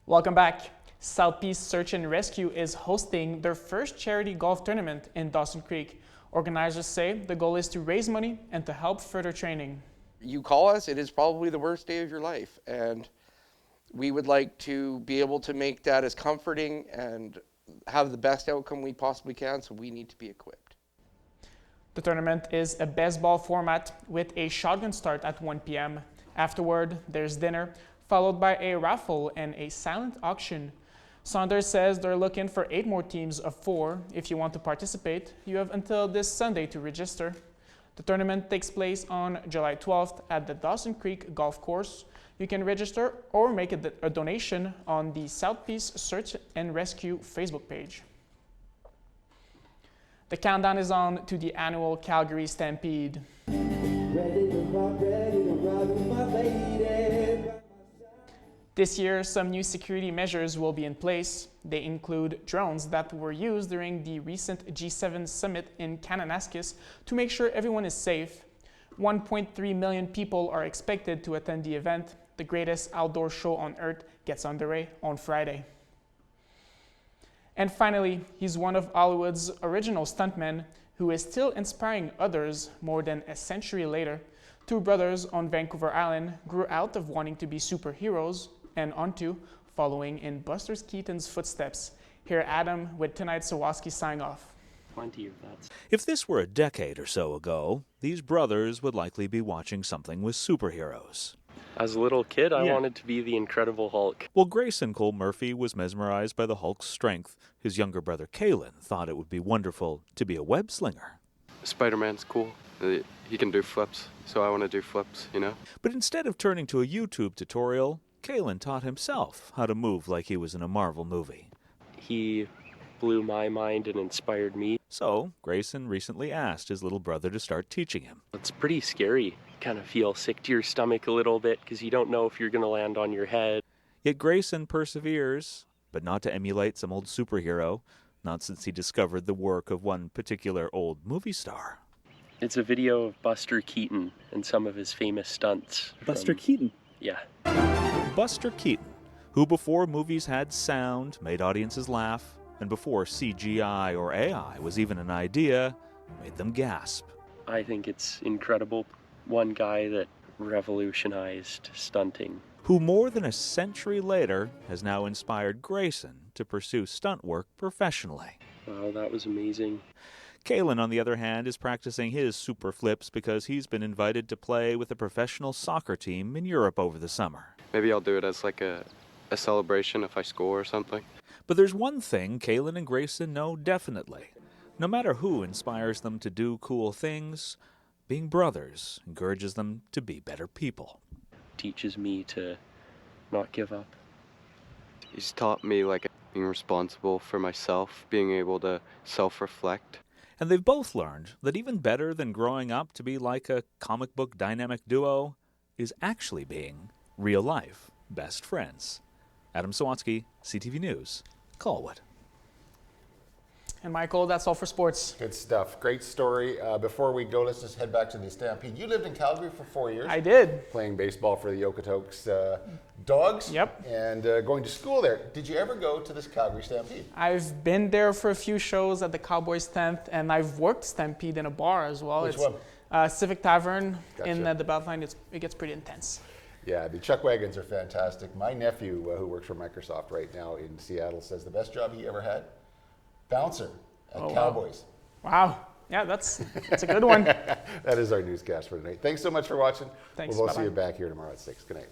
Welcome back. South Peace Search and Rescue is hosting their first charity golf tournament in Dawson Creek. Organizers say the goal is to raise money and to help further training. You call us, it is probably the worst day of your life, and we would like to be able to make that as comforting and have the best outcome we possibly can, so we need to be equipped. The tournament is a best ball format with a shotgun start at 1 p.m. Afterward, there's dinner, followed by a raffle and a silent auction. Saunders says they're looking for 8 more teams of 4. If you want to participate, you have until this Sunday to register. The tournament takes place on July 12th at the Dawson Creek Golf Course. You can register or make a donation on the South Peace Search and Rescue Facebook page. The countdown is on to the annual Calgary Stampede. This year, some new security measures will be in place. They include drones that were used during the recent G7 summit in Kananaskis to make sure everyone is safe. 1.3 million people are expected to attend the event. The greatest outdoor show on earth gets underway on Friday. And finally, he's one of Hollywood's original stuntmen who is still inspiring others more than a century later. 2 brothers on Vancouver Island grew out of wanting to be superheroes and onto following in Buster Keaton's footsteps. Here Adam with tonight's Sawaski sign off. Plenty of that. If this were a decade or so ago, these brothers would likely be watching something with superheroes. As a little kid, I wanted to be the Incredible Hulk. Well, Grayson Cole Murphy was mesmerized by the Hulk's strength. His younger brother Kalen thought it would be wonderful to be a web slinger. Spider-Man's cool. He can do flips, so I want to do flips, you know? But instead of turning to a YouTube tutorial, Kalen taught himself how to move like he was in a Marvel movie. He blew my mind and inspired me. So, Grayson recently asked his little brother to start teaching him. It's pretty scary. Kind of feel sick to your stomach a little bit because you don't know if you're going to land on your head. Yet Grayson perseveres, but not to emulate some old superhero, not since he discovered the work of one particular old movie star. It's a video of Buster Keaton and some of his famous stunts. Buster Keaton? Yeah. Buster Keaton, who before movies had sound, made audiences laugh, and before CGI or AI was even an idea, made them gasp. I think it's incredible. One guy that revolutionized stunting. Who more than a century later has now inspired Grayson to pursue stunt work professionally. Wow, that was amazing. Kalen, on the other hand, is practicing his super flips because he's been invited to play with a professional soccer team in Europe over the summer. Maybe I'll do it as like a celebration if I score or something. But there's one thing Kalen and Grayson know definitely. No matter who inspires them to do cool things, being brothers encourages them to be better people. Teaches me to not give up. He's taught me like being responsible for myself, being able to self-reflect. And they've both learned that even better than growing up to be like a comic book dynamic duo is actually being real-life best friends. Adam Sawatsky, CTV News, Colwood. And Michael, that's all for sports. Good stuff. Great story. Before we go, let's just head back to the Stampede. You lived in Calgary for 4 years. I did. Playing baseball for the Okotoks Dogs. Yep. And going to school there. Did you ever go to this Calgary Stampede? I've been there for a few shows at the Cowboys 10th, and I've worked Stampede in a bar as well. Which it's one? Civic Tavern in Gotcha. the Beltline. It gets pretty intense. Yeah, the chuck wagons are fantastic. My nephew, who works for Microsoft right now in Seattle, says the best job he ever had, bouncer at Cowboys. Wow. Yeah, that's a good one. That is our newscast for tonight. Thanks so much for watching. Thanks. We'll both Bye-bye. see you back here tomorrow at 6. Good night.